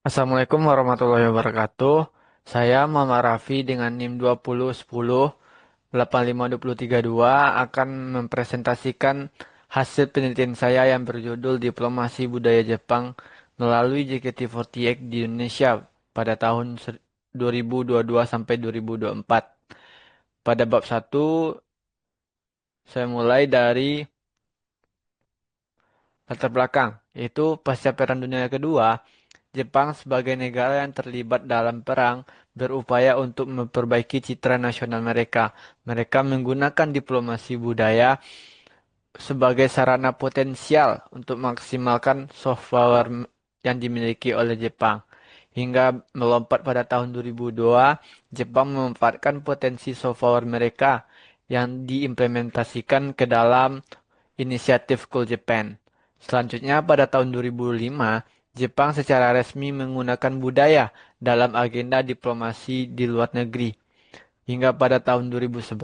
Assalamualaikum warahmatullahi wabarakatuh. Saya Muhammad Raffi dengan NIM 2010 852032 akan mempresentasikan hasil penelitian saya yang berjudul Diplomasi Budaya Jepang melalui JKT48 di Indonesia pada tahun 2022 sampai 2024. Pada bab satu, saya mulai dari latar belakang, yaitu pasca Perang Dunia Kedua. Jepang sebagai negara yang terlibat dalam perang berupaya untuk memperbaiki citra nasional mereka. Mereka menggunakan diplomasi budaya sebagai sarana potensial untuk maksimalkan soft power yang dimiliki oleh Jepang. Hingga melompat pada tahun 2002, Jepang memanfaatkan potensi soft power mereka yang diimplementasikan ke dalam inisiatif Cool Japan. Selanjutnya, pada tahun 2005, Jepang secara resmi menggunakan budaya dalam agenda diplomasi di luar negeri. Hingga pada tahun 2011,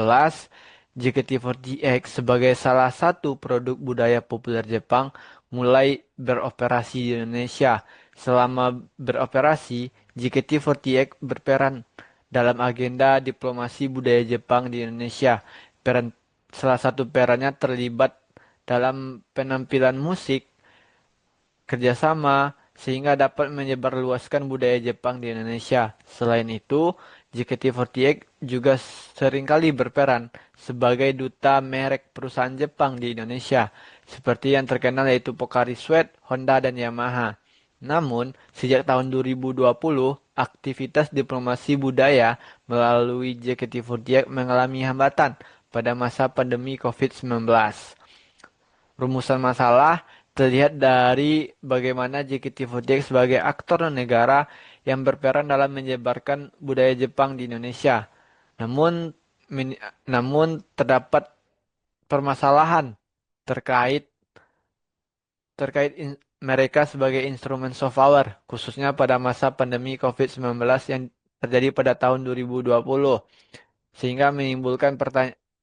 JKT48 sebagai salah satu produk budaya populer Jepang mulai beroperasi di Indonesia. Selama beroperasi, JKT48 berperan dalam agenda diplomasi budaya Jepang di Indonesia. Salah satu perannya terlibat dalam penampilan musik kerjasama sehingga dapat menyebarluaskan budaya Jepang di Indonesia. Selain itu, JKT48 juga seringkali berperan sebagai duta merek perusahaan Jepang di Indonesia, seperti yang terkenal yaitu Pocari Sweat, Honda, dan Yamaha. Namun, sejak tahun 2020, aktivitas diplomasi budaya melalui JKT48 mengalami hambatan pada masa pandemi COVID-19. Rumusan masalah terlihat dari bagaimana JKT48 sebagai aktor negara yang berperan dalam menyebarkan budaya Jepang di Indonesia. Namun, namun terdapat permasalahan terkait terkait mereka sebagai instrumen soft power, khususnya pada masa pandemi COVID-19 yang terjadi pada tahun 2020, sehingga menimbulkan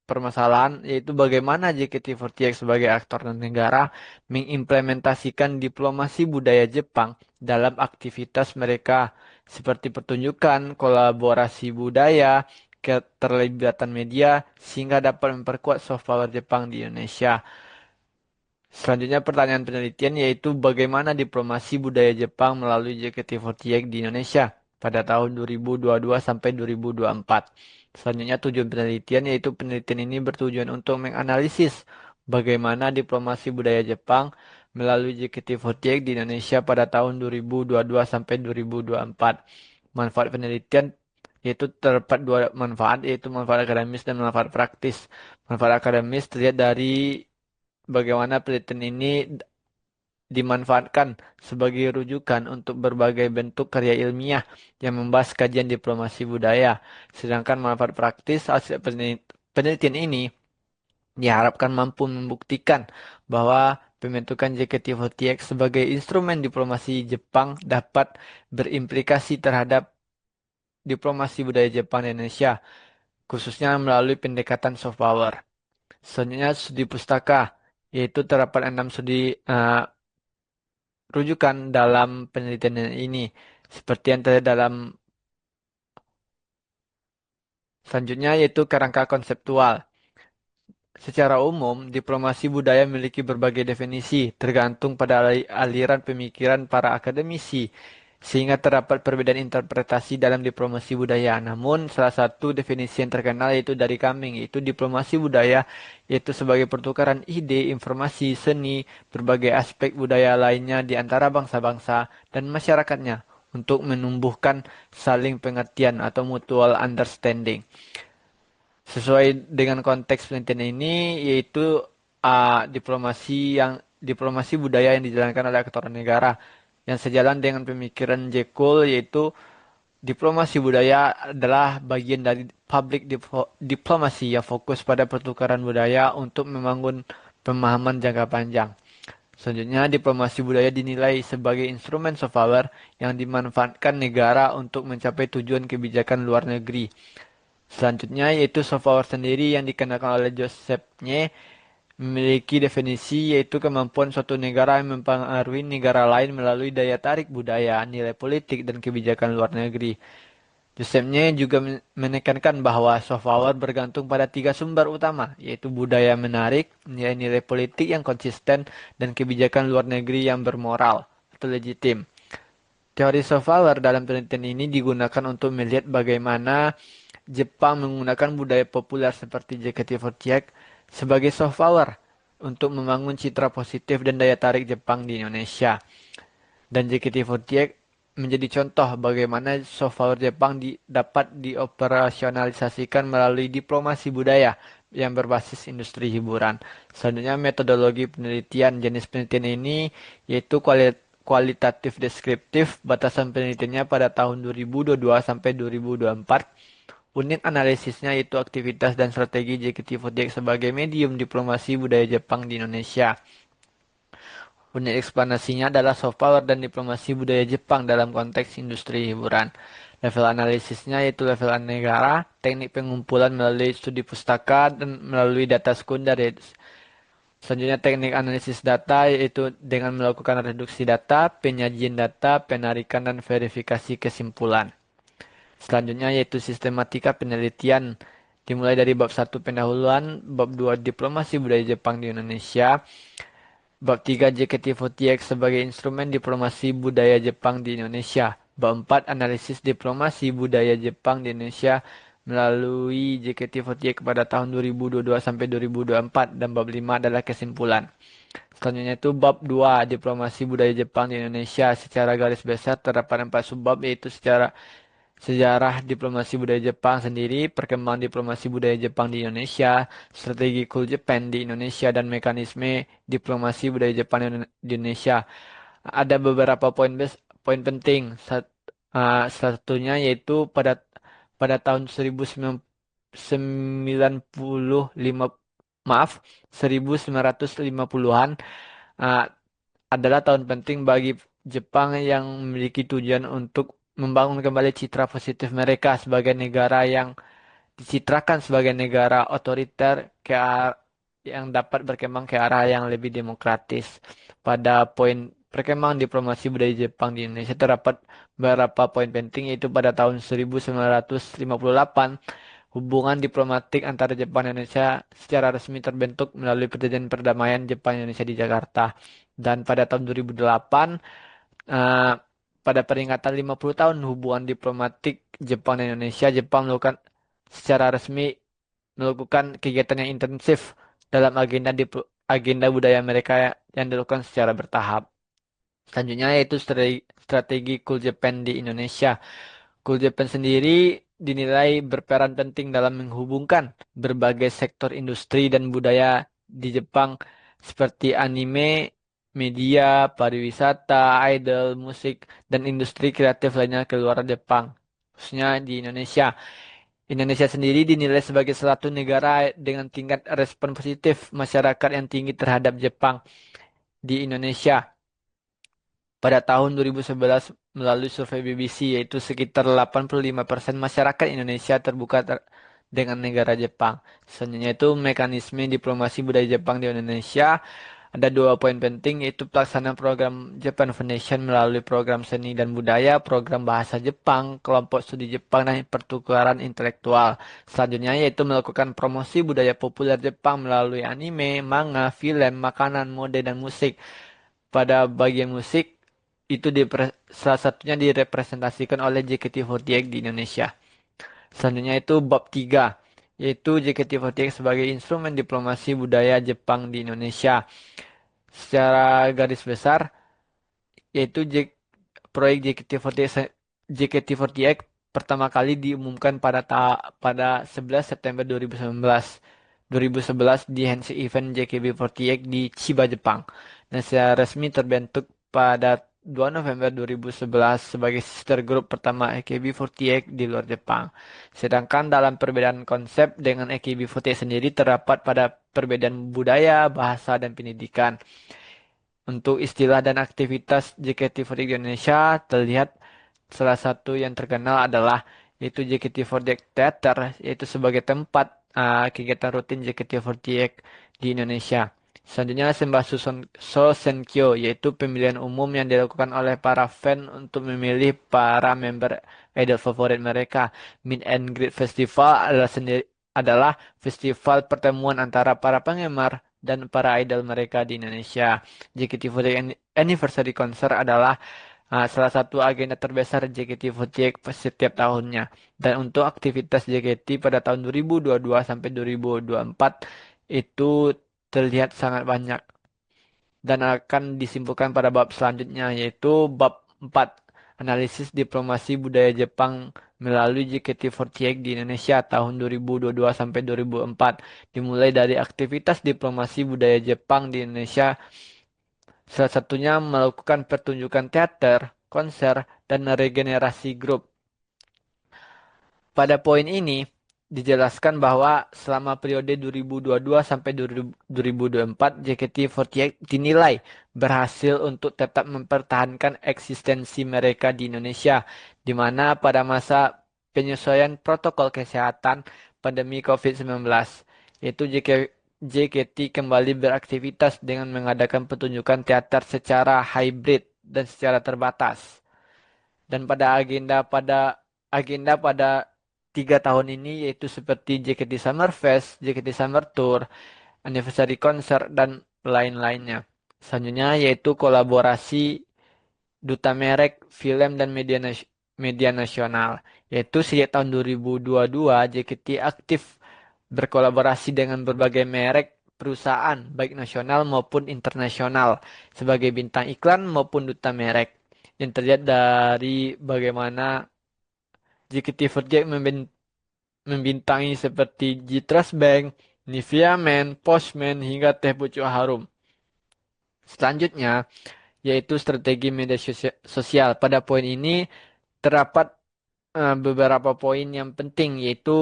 permasalahan yaitu bagaimana JKT48 sebagai aktor dan negara mengimplementasikan diplomasi budaya Jepang dalam aktivitas mereka seperti pertunjukan, kolaborasi budaya, keterlibatan media sehingga dapat memperkuat soft power Jepang di Indonesia. Selanjutnya pertanyaan penelitian yaitu bagaimana diplomasi budaya Jepang melalui JKT48 di Indonesia pada tahun 2022 sampai 2024. Selanjutnya tujuan penelitian yaitu penelitian ini bertujuan untuk menganalisis bagaimana diplomasi budaya Jepang melalui JKT48 di Indonesia pada tahun 2022 sampai 2024. Manfaat penelitian yaitu terdapat dua manfaat yaitu manfaat akademis dan manfaat praktis. Manfaat akademis terlihat dari bagaimana penelitian ini dimanfaatkan sebagai rujukan untuk berbagai bentuk karya ilmiah yang membahas kajian diplomasi budaya. Sedangkan manfaat praktis hasil penelitian ini diharapkan mampu membuktikan bahwa pembentukan JKT48 sebagai instrumen diplomasi Jepang dapat berimplikasi terhadap diplomasi budaya Jepang di Indonesia, khususnya melalui pendekatan soft power. Selanjutnya studi pustaka, yaitu terdapat 6 studi rujukan dalam penelitian ini, seperti yang terlihat dalam selanjutnya yaitu kerangka konseptual. Secara umum, diplomasi budaya memiliki berbagai definisi, tergantung pada aliran pemikiran para akademisi, sehingga terdapat perbedaan interpretasi dalam diplomasi budaya. Namun, salah satu definisi yang terkenal yaitu dari Cumming, yaitu diplomasi budaya, yaitu sebagai pertukaran ide, informasi, seni, berbagai aspek budaya lainnya di antara bangsa-bangsa dan masyarakatnya untuk menumbuhkan saling pengertian atau mutual understanding. Sesuai dengan konteks penelitian ini, yaitu diplomasi budaya yang dijalankan oleh aktor negara yang sejalan dengan pemikiran J. Cole, yaitu diplomasi budaya adalah bagian dari diplomasi yang fokus pada pertukaran budaya untuk membangun pemahaman jangka panjang. Selanjutnya, diplomasi budaya dinilai sebagai instrumen soft power yang dimanfaatkan negara untuk mencapai tujuan kebijakan luar negeri. Selanjutnya yaitu soft power sendiri yang dikenakan oleh Joseph Nye memiliki definisi yaitu kemampuan suatu negara yang mempengaruhi negara lain melalui daya tarik budaya, nilai politik, dan kebijakan luar negeri. Josemnya juga menekankan bahwa soft power bergantung pada tiga sumber utama, yaitu budaya menarik, nilai-nilai politik yang konsisten, dan kebijakan luar negeri yang bermoral atau legitim. Teori soft power dalam penelitian ini digunakan untuk melihat bagaimana Jepang menggunakan budaya populer seperti JKT48 sebagai soft power untuk membangun citra positif dan daya tarik Jepang di Indonesia. Dan JKT48 menjadi contoh bagaimana soft power Jepang dapat dioperasionalisasikan melalui diplomasi budaya yang berbasis industri hiburan. Selanjutnya metodologi penelitian. Jenis penelitian ini yaitu kualitatif deskriptif. Batasan penelitiannya pada tahun 2022 sampai 2024. Unit analisisnya yaitu aktivitas dan strategi JKT48 sebagai medium diplomasi budaya Jepang di Indonesia. Unit eksplanasinya adalah soft power dan diplomasi budaya Jepang dalam konteks industri hiburan. Level analisisnya yaitu level negara, teknik pengumpulan melalui studi pustaka dan melalui data sekunder. Selanjutnya teknik analisis data yaitu dengan melakukan reduksi data, penyajian data, penarikan dan verifikasi kesimpulan. Selanjutnya yaitu sistematika penelitian dimulai dari bab 1 pendahuluan, bab 2 diplomasi budaya Jepang di Indonesia, bab 3 JKT48 sebagai instrumen diplomasi budaya Jepang di Indonesia. Bab 4 analisis diplomasi budaya Jepang di Indonesia melalui JKT48 pada tahun 2022 sampai 2024 dan bab 5 adalah kesimpulan. Selanjutnya itu bab 2 diplomasi budaya Jepang di Indonesia. Secara garis besar terdapat 4 subbab yaitu secara sejarah diplomasi budaya Jepang sendiri, perkembangan diplomasi budaya Jepang di Indonesia, strategi Cool Japan di Indonesia, dan mekanisme diplomasi budaya Jepang di Indonesia. Ada beberapa poin penting. Salah satunya yaitu pada tahun 1995 maaf 1950-an adalah tahun penting bagi Jepang yang memiliki tujuan untuk membangun kembali citra positif mereka sebagai negara yang dicitrakan sebagai negara otoriter yang dapat berkembang ke arah yang lebih demokratis. Pada poin perkembangan diplomasi budaya Jepang di Indonesia terdapat beberapa poin penting yaitu pada tahun 1958 hubungan diplomatik antara Jepang dan Indonesia secara resmi terbentuk melalui Perjanjian Perdamaian Jepang-Indonesia di Jakarta. Dan pada tahun 2008, eh, pada peringatan 50 tahun hubungan diplomatik Jepang dan Indonesia, Jepang melakukan secara resmi melakukan kegiatan yang intensif dalam agenda budaya mereka yang dilakukan secara bertahap. Selanjutnya yaitu strategi Cool Japan di Indonesia. Cool Japan sendiri dinilai berperan penting dalam menghubungkan berbagai sektor industri dan budaya di Jepang seperti anime, media, pariwisata, idol, musik, dan industri kreatif lainnya ke luar Jepang, khususnya di Indonesia. Indonesia sendiri dinilai sebagai salah satu negara dengan tingkat respon positif masyarakat yang tinggi terhadap Jepang di Indonesia pada tahun 2011 melalui survei BBC yaitu sekitar 85% masyarakat Indonesia terbuka dengan negara Jepang. Selanjutnya itu mekanisme diplomasi budaya Jepang di Indonesia. Ada dua poin penting yaitu pelaksanaan program Japan Foundation melalui program seni dan budaya, program bahasa Jepang, kelompok studi Jepang, dan pertukaran intelektual. Selanjutnya yaitu melakukan promosi budaya populer Jepang melalui anime, manga, film, makanan, mode, dan musik. Pada bagian musik, itu salah satunya direpresentasikan oleh JKT48 di Indonesia. Selanjutnya itu bab 3, yaitu JKT48 sebagai instrumen diplomasi budaya Jepang di Indonesia. Secara garis besar, yaitu proyek JKT48 pertama kali diumumkan pada 11 September 2019. 2011 di Hensei Event JKT48 di Chiba, Jepang. Dan secara resmi terbentuk pada 2 November 2011 sebagai sister group pertama AKB48 di luar Jepang. Sedangkan dalam perbedaan konsep dengan AKB48 sendiri terdapat pada perbedaan budaya, bahasa, dan pendidikan. Untuk istilah dan aktivitas JKT48 di Indonesia terlihat salah satu yang terkenal adalah yaitu JKT48 Theater, yaitu sebagai tempat kegiatan rutin JKT48 di Indonesia. Selanjutnya Sembah Sosenkyo, yaitu pemilihan umum yang dilakukan oleh para fan untuk memilih para member idol favorit mereka. Meet and Greet Festival adalah festival pertemuan antara para penggemar dan para idol mereka di Indonesia. JKT48 Anniversary Concert adalah salah satu agenda terbesar JKT48 setiap tahunnya. Dan untuk aktivitas JKT pada tahun 2022 sampai 2024 itu terlihat sangat banyak dan akan disimpulkan pada bab selanjutnya yaitu bab 4 analisis diplomasi budaya Jepang melalui JKT48 di Indonesia tahun 2022 sampai 2004 dimulai dari aktivitas diplomasi budaya Jepang di Indonesia. Salah satunya melakukan pertunjukan teater, konser, dan regenerasi grup. Pada poin ini, dijelaskan bahwa selama periode 2022 sampai 2024, JKT48 dinilai berhasil untuk tetap mempertahankan eksistensi mereka di Indonesia, di mana pada masa penyesuaian protokol kesehatan pandemi COVID-19, yaitu JKT kembali beraktivitas dengan mengadakan pertunjukan teater secara hybrid dan secara terbatas. Dan pada 3 tahun ini yaitu seperti JKT Summer Fest, JKT Summer Tour, Anniversary Concert dan lain-lainnya. Selanjutnya yaitu kolaborasi duta merek, film dan media nasional. Yaitu sejak tahun 2022 JKT aktif berkolaborasi dengan berbagai merek perusahaan baik nasional maupun internasional sebagai bintang iklan maupun duta merek. Yang terlihat dari bagaimana JKT48 membintangi seperti Citras Bank, Nivea Men, Postman, hingga Teh Pucuk Harum. Selanjutnya, yaitu strategi media sosial. Pada poin ini terdapat beberapa poin yang penting, yaitu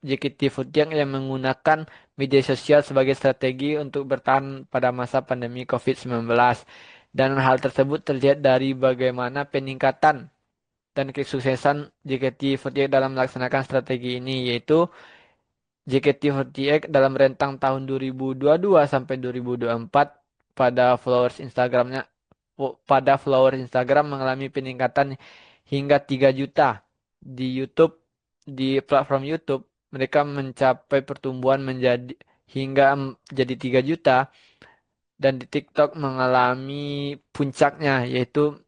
JKT48 yang menggunakan media sosial sebagai strategi untuk bertahan pada masa pandemi COVID-19. Dan hal tersebut terlihat dari bagaimana peningkatan dan kesuksesan JKT48 dalam melaksanakan strategi ini, yaitu JKT48 dalam rentang tahun 2022 sampai 2024 pada followers Instagramnya pada followers Instagram mengalami peningkatan hingga 3 juta di YouTube. Di platform YouTube mereka mencapai pertumbuhan menjadi hingga jadi 3 juta, dan di TikTok mengalami puncaknya yaitu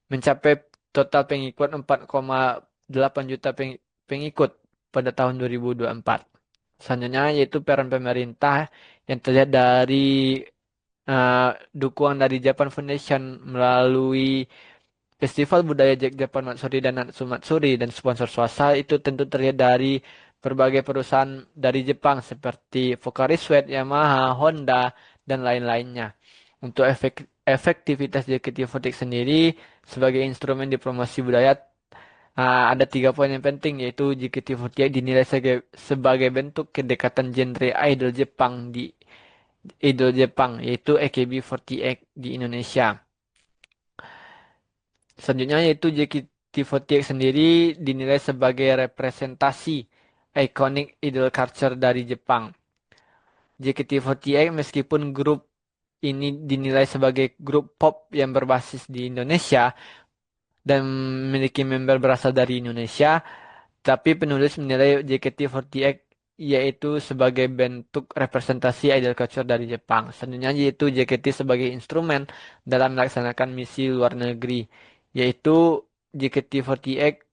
mencapai total pengikut 4,8 juta pengikut pada tahun 2024. Selanjutnya yaitu peran pemerintah yang terlihat dari eh, dukungan dari Japan Foundation melalui Festival Budaya Japan Matsuri dan Natsu Matsuri dan sponsor swasta itu tentu terlihat dari berbagai perusahaan dari Jepang seperti Pocari Sweat, Yamaha, Honda, dan lain-lainnya. Untuk efektivitas JKT48 sendiri sebagai instrumen diplomasi budaya, ada 3 poin yang penting, yaitu JKT48 dinilai sebagai bentuk kedekatan genre idol Jepang, yaitu AKB48 di Indonesia. Selanjutnya yaitu JKT48 sendiri dinilai sebagai representasi iconic idol culture dari Jepang. JKT48 meskipun grup ini dinilai sebagai grup pop yang berbasis di Indonesia dan memiliki member berasal dari Indonesia, tapi penulis menilai JKT48 yaitu sebagai bentuk representasi idol culture dari Jepang. Selanjutnya yaitu JKT sebagai instrumen dalam melaksanakan misi luar negeri, yaitu JKT48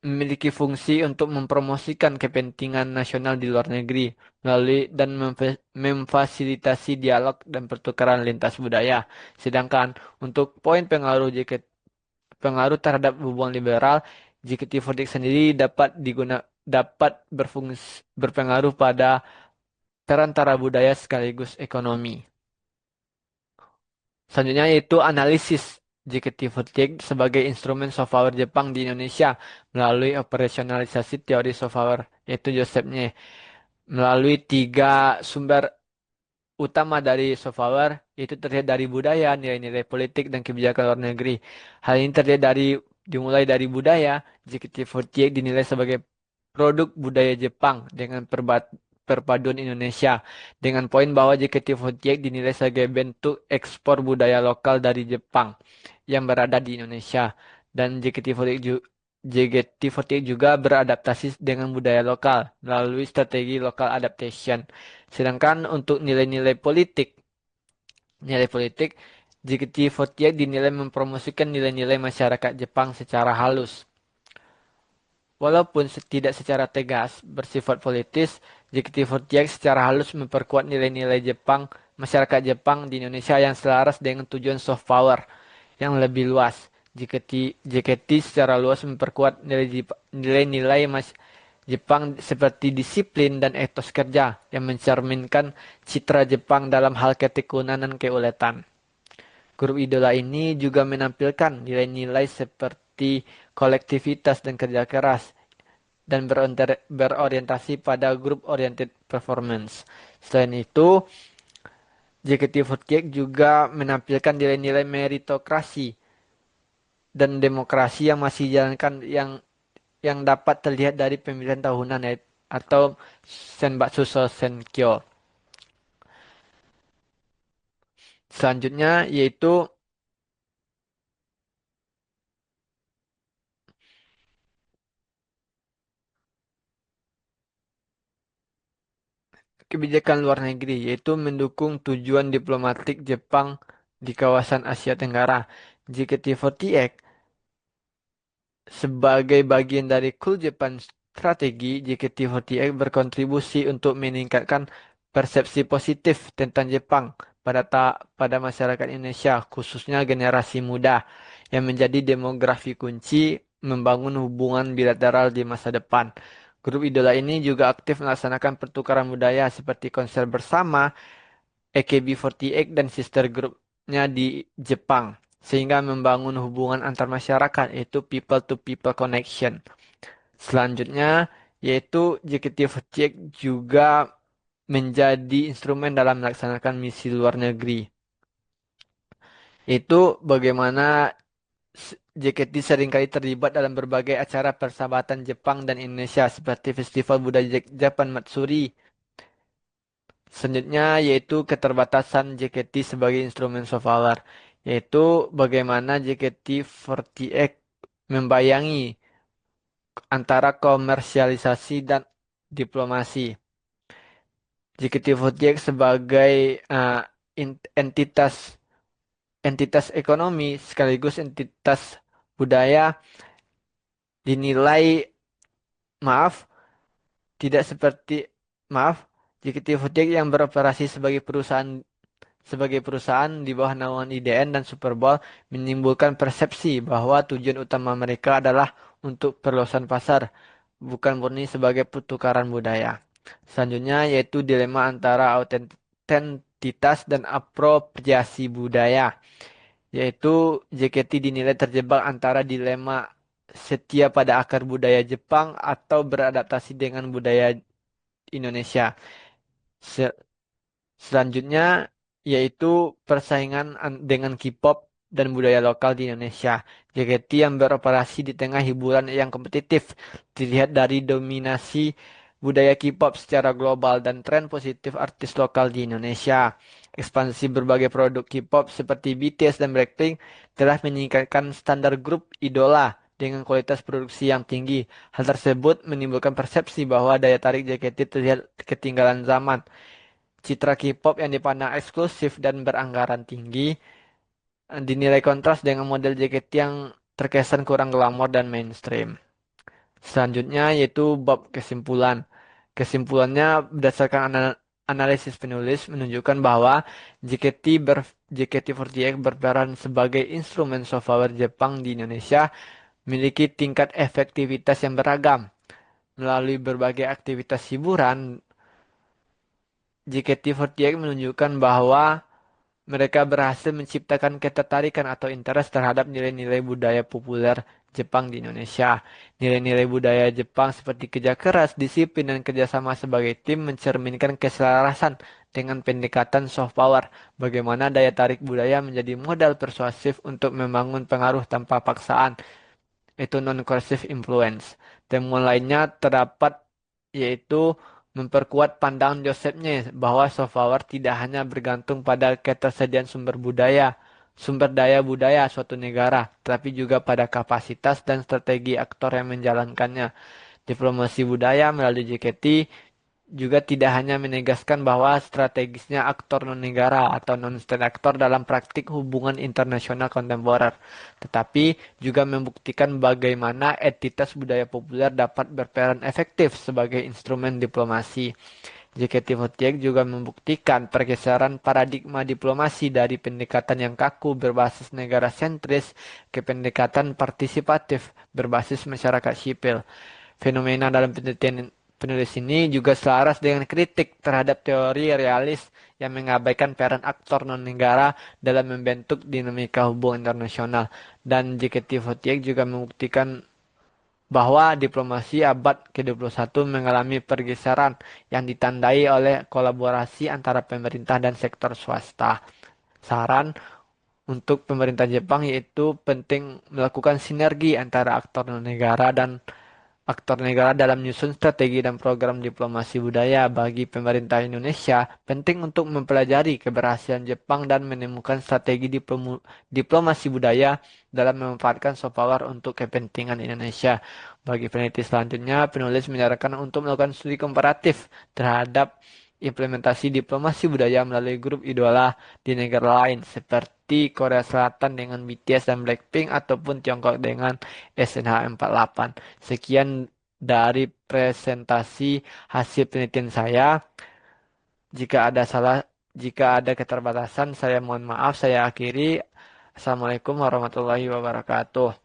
memiliki fungsi untuk mempromosikan kepentingan nasional di luar negeri melalui dan memfasilitasi dialog dan pertukaran lintas budaya. Sedangkan untuk poin pengaruh terhadap hubungan liberal, JKT48 sendiri dapat berpengaruh pada perantara budaya sekaligus ekonomi. Selanjutnya yaitu analisis JKT48 sebagai instrumen soft power Jepang di Indonesia melalui operasionalisasi teori soft power, yaitu Joseph Nye. Melalui 3 sumber utama dari soft power, itu terlihat dari budaya, nilai-nilai politik, dan kebijakan luar negeri. Hal ini dimulai dari budaya. JKT48 dinilai sebagai produk budaya Jepang dengan perpaduan Indonesia. Dengan poin bahwa JKT48 dinilai sebagai bentuk ekspor budaya lokal dari Jepang yang berada di Indonesia. Dan JKT48 juga beradaptasi dengan budaya lokal melalui strategi lokal adaptation. Sedangkan untuk nilai politik, JKT48 dinilai mempromosikan nilai-nilai masyarakat Jepang secara halus. Walaupun tidak secara tegas bersifat politis, JKT48 secara halus memperkuat nilai-nilai masyarakat Jepang di Indonesia yang selaras dengan tujuan soft power yang lebih luas. JKT secara luas memperkuat nilai-nilai Jepang seperti disiplin dan etos kerja yang mencerminkan citra Jepang dalam hal ketekunan dan keuletan. Grup idola ini juga menampilkan nilai-nilai seperti kolektivitas dan kerja keras dan berorientasi pada group oriented performance. Selain itu, JKT48 juga menampilkan nilai-nilai meritokrasi dan demokrasi yang masih dijalankan yang dapat terlihat dari pemilihan tahunan atau Senbatsu Senkyo. Selanjutnya yaitu kebijakan luar negeri, yaitu mendukung tujuan diplomatik Jepang di kawasan Asia Tenggara. JKT48 sebagai bagian dari Cool Japan Strategi, JKT48 berkontribusi untuk meningkatkan persepsi positif tentang Jepang pada masyarakat Indonesia, khususnya generasi muda, yang menjadi demografi kunci membangun hubungan bilateral di masa depan. Grup idola ini juga aktif melaksanakan pertukaran budaya seperti konser bersama, AKB48 dan sister groupnya di Jepang, sehingga membangun hubungan antar masyarakat, yaitu people to people connection. Selanjutnya, yaitu JKT48 juga menjadi instrumen dalam melaksanakan misi luar negeri. Itu bagaimana JKT seringkali terlibat dalam berbagai acara persahabatan Jepang dan Indonesia seperti Festival Budaya Japan Matsuri. Selanjutnya yaitu keterbatasan JKT sebagai instrumen soft power, yaitu bagaimana JKT48 membayangi antara komersialisasi dan diplomasi. JKT48 sebagai entitas entitas ekonomi sekaligus entitas budaya dinilai, maaf, tidak seperti, maaf, JKT48 yang beroperasi sebagai perusahaan di bawah naungan IDN dan Super Bowl menimbulkan persepsi bahwa tujuan utama mereka adalah untuk perluasan pasar, bukan murni sebagai pertukaran budaya. Selanjutnya yaitu dilema antara autentitas dan apropriasi budaya, yaitu JKT dinilai terjebak antara dilema setia pada akar budaya Jepang atau beradaptasi dengan budaya Indonesia. Se- Selanjutnya yaitu persaingan dengan K-pop dan budaya lokal di Indonesia. JKT yang beroperasi di tengah hiburan yang kompetitif dilihat dari dominasi budaya K-pop secara global dan tren positif artis lokal di Indonesia. Ekspansi berbagai produk K-pop seperti BTS dan Blackpink telah meningkatkan standar grup idola dengan kualitas produksi yang tinggi. Hal tersebut menimbulkan persepsi bahwa daya tarik JKT terlihat ketinggalan zaman. Citra K-pop yang dipandang eksklusif dan beranggaran tinggi dinilai kontras dengan model JKT yang terkesan kurang glamor dan mainstream. Selanjutnya yaitu bab kesimpulan. Kesimpulannya berdasarkan analisis penulis menunjukkan bahwa JKT48 berperan sebagai instrumen soft power Jepang di Indonesia, memiliki tingkat efektivitas yang beragam. Melalui berbagai aktivitas hiburan, JKT48 menunjukkan bahwa mereka berhasil menciptakan ketertarikan atau interest terhadap nilai-nilai budaya populer Jepang di Indonesia. Nilai-nilai budaya Jepang seperti kerja keras, disiplin, dan kerjasama sebagai tim mencerminkan keselarasan dengan pendekatan soft power. Bagaimana daya tarik budaya menjadi modal persuasif untuk membangun pengaruh tanpa paksaan. itu non-coercive influence. Temuan lainnya terdapat yaitu memperkuat pandangan Joseph Nye bahwa soft power tidak hanya bergantung pada ketersediaan sumber daya budaya suatu negara, tetapi juga pada kapasitas dan strategi aktor yang menjalankannya. Diplomasi budaya melalui JKT juga tidak hanya menegaskan bahwa strategisnya aktor non-negara atau non-state aktor dalam praktik hubungan internasional kontemporer, tetapi juga membuktikan bagaimana entitas budaya populer dapat berperan efektif sebagai instrumen diplomasi. JKT48 juga membuktikan pergeseran paradigma diplomasi dari pendekatan yang kaku berbasis negara sentris ke pendekatan partisipatif berbasis masyarakat sipil. Fenomena dalam penelitian penulis ini juga selaras dengan kritik terhadap teori realis yang mengabaikan peran aktor non-negara dalam membentuk dinamika hubungan internasional. Dan JKT48 juga membuktikan bahwa diplomasi abad ke-21 mengalami pergeseran yang ditandai oleh kolaborasi antara pemerintah dan sektor swasta. Saran untuk pemerintah Jepang yaitu penting melakukan sinergi antara aktor non-negara dan aktor negara dalam menyusun strategi dan program diplomasi budaya bagi pemerintah Indonesia penting untuk mempelajari keberhasilan Jepang dan menemukan strategi diplomasi budaya dalam memanfaatkan soft power untuk kepentingan Indonesia. Bagi peneliti selanjutnya, penulis menyarankan untuk melakukan studi komparatif terhadap implementasi diplomasi budaya melalui grup idola di negara lain seperti Korea Selatan dengan BTS dan Blackpink ataupun Tiongkok dengan SNH48. Sekian dari presentasi hasil penelitian saya. Jika ada salah, jika ada keterbatasan, saya mohon maaf. Saya akhiri. Assalamualaikum warahmatullahi wabarakatuh.